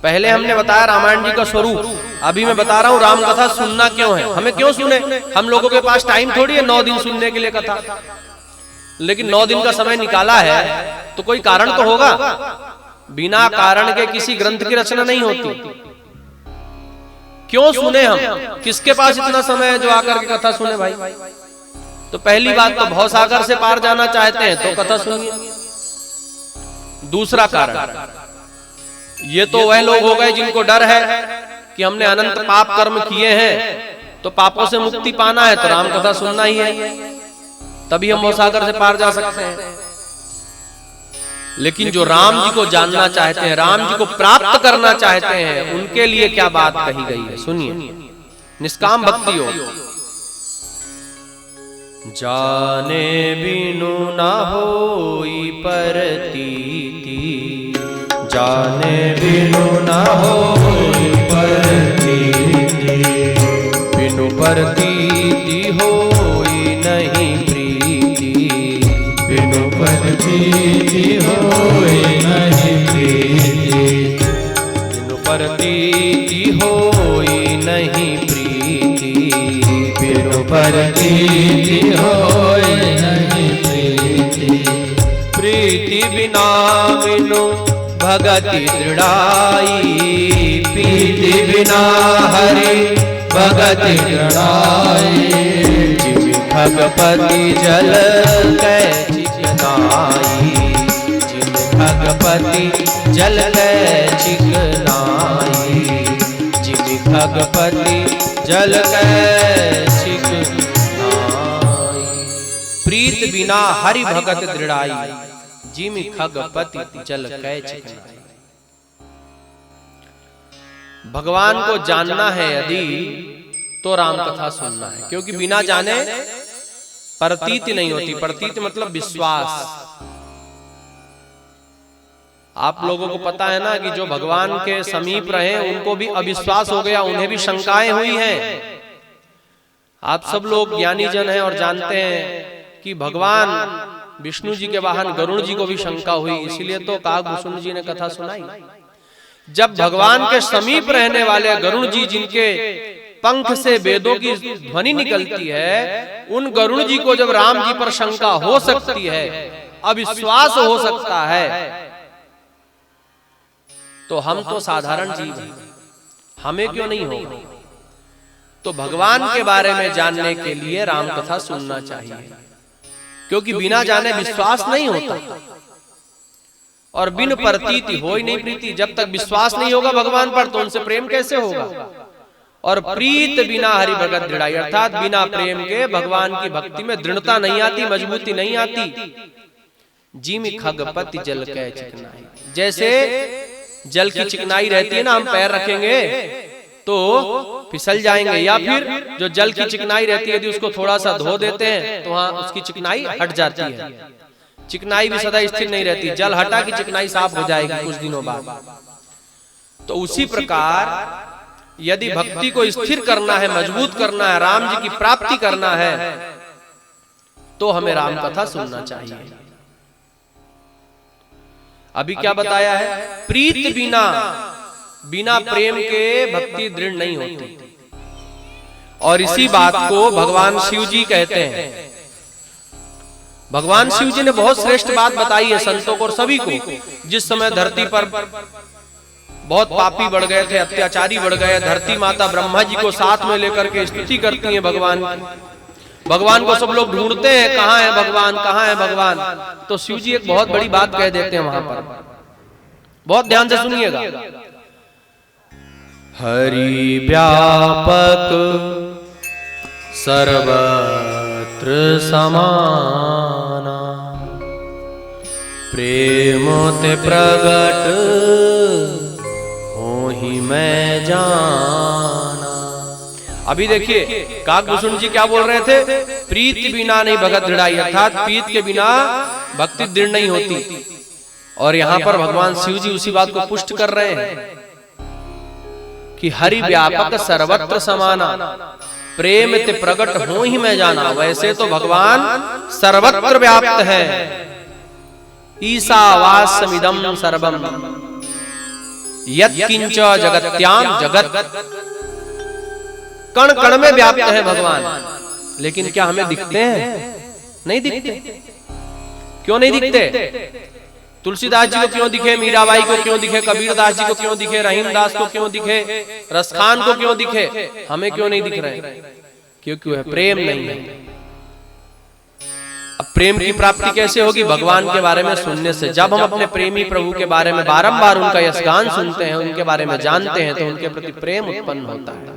पहले हमने बताया रामायण जी का स्वरूप, अभी मैं बता रहा हूँ राम कथा सुनना क्यों है, हमें क्यों सुने। हम लोगों के पास टाइम थोड़ी है 9 दिन सुनने के लिए कथा, लेकिन 9 दिन का समय निकाला है तो कोई कारण तो होगा। बिना कारण के किसी ग्रंथ की रचना नहीं होती। क्यों सुने हम, किसके पास इतना समय है जो आकर के कथा सुने भाई। तो पहली बात तो भवसागर से पार जाना चाहते हैं तो कथा सुनिए। दूसरा कारण, ये तो वह लोग हो गए जिनको डर है कि हमने अनंत पाप कर्म किए हैं तो पापों से मुक्ति पाना है तो राम कथा सुनना ही है, तभी हम भवसागर से पार जा सकते हैं। लेकिन जो राम जी को जानना चाहते हैं, राम जी को प्राप्त करना चाहते हैं, उनके लिए क्या बात कही गई है सुनिए। निष्काम भक्ति हो। जाने बिनु न होई परतीति, जाने बिनु न होई परतीति, बिनु परतीति होई नहीं प्रीति, बिनु परतीति होई नहीं प्रीति, बिनु परतीति होई नहीं प्रीति, बिनु परतीति होई नहीं प्रीति, प्रीति बिना बिनु भगति दृढ़ाई, प्रीति बिना हरि भगति दृढ़ाई, जिमि खगपति जल कै चिकनाई, जिमि खगपति जल कै चिकनाई, जिमि खगपति जल कै चिकनाई, प्रीत बिना हरि भगत दृढ़ाई, जिमि खगपति जल कै चिकनाई। भगवान को जानना है यदि तो राम कथा सुनना है, क्योंकि बिना जाने प्रतीति नहीं होती। प्रतीति मतलब विश्वास। आप लोगों को पता है ना कि जो भगवान के समीप रहे उनको भी अविश्वास हो गया, उन्हें भी शंकाएं हुई हैं। आप सब लोग ज्ञानी जन हैं और जानते हैं कि भगवान विष्णु जी के वाहन गरुड़ जी को भी शंका हुई, इसीलिए तो काकभूषुंड जी ने कथा सुनाई। जब भगवान के समीप रहने वाले गरुड़ जी, जिनके पंख से वेदों की ध्वनि निकलती है, उन गरुड़ जी को जब राम जी पर शंका हो सकती है, अविश्वास हो सकता है, तो हम तो साधारण जीव हैं, हमें क्यों नहीं होगा। तो भगवान के बारे में जानने के लिए राम कथा सुनना चाहिए, क्योंकि बिना जाने विश्वास नहीं होता और बिन प्रतीति हो ही नहीं प्रीति। जब तक विश्वास नहीं होगा भगवान पर तो उनसे प्रेम कैसे होगा। और प्रीत बिना हरि भगत दृढ़ाई, अर्थात बिना प्रेम के भगवान की भक्ति में दृढ़ता नहीं आती, मजबूती नहीं आती। जिमि खगपति जल कै चिकनाई, जैसे जल की चिकनाई रहती है ना, हम पैर रखेंगे तो फिसल जाएंगे, या फिर जो जल की चिकनाई रहती है यदि उसको थोड़ा सा धो देते हैं तो वहां उसकी चिकनाई हट जाती है। चिकनाई भी सदा स्थिर नहीं रहती, जल हटा की चिकनाई साफ हो जाएगी कुछ दिनों बाद। तो उसी प्रकार यदि भक्ति को स्थिर करना है, मजबूत करना है, राम जी की प्राप्ति करना है, तो हमें राम कथा सुनना चाहिए। अभी क्या बताया है, प्रीत बिना, बिना प्रेम के भक्ति दृढ़ नहीं होती। और इसी बात को भगवान शिव जी कहते हैं। भगवान शिव जी ने बहुत श्रेष्ठ बात बताई है संतों को और सभी को। जिस समय धरती पर बहुत पापी बढ़ गए थे, अत्याचारी बढ़ गए, धरती माता ब्रह्मा जी को साथ में लेकर के स्तुति करती हैं भगवान की। भगवान को सब लोग ढूंढते हैं, कहाँ है भगवान, कहाँ है भगवान। तो शिव जी एक बहुत बड़ी बात कह देते हैं वहां पर, बहुत ध्यान से सुनिएगा। हरि व्यापक सर्वत्र समाना, प्रेम ते प्रगट होहि मैं जाना। अभी देखिए काकभूषुंड जी क्या बोल रहे थे, प्रीत बिना नहीं भगत दृढ़ाई, अर्थात प्रीत के बिना भक्ति दृढ़ नहीं होती। और यहाँ पर भगवान शिव जी उसी बात को पुष्ट कर रहे हैं कि हरि व्यापक सर्वत्र समाना, प्रेम ते प्रगट हो ही मैं जाना। वैसे तो भगवान सर्वत्र व्याप्त है, ईशावास्यमिदं सर्वम, यत्किंच जगत्याम जगत, कण कण में व्याप्त है भगवान, लेकिन क्या हमें दिखते हैं? नहीं दिखते। क्यों नहीं दिखते? तुलसीदास जी को क्यों दिखे, मीराबाई को क्यों दिखे, कबीरदास जी को क्यों दिखे, रहीमदास को क्यों दिखे, रसखान को क्यों दिखे, हमें क्यों नहीं दिख रहे? क्योंकि वह प्रेम नहीं है। अब प्रेम की प्राप्ति कैसे होगी? भगवान के बारे में सुनने से। जब हम अपने प्रेमी प्रभु के बारे में बारंबार उनका यशगान सुनते हैं, उनके बारे में जानते हैं, तो उनके प्रति प्रेम उत्पन्न होता है।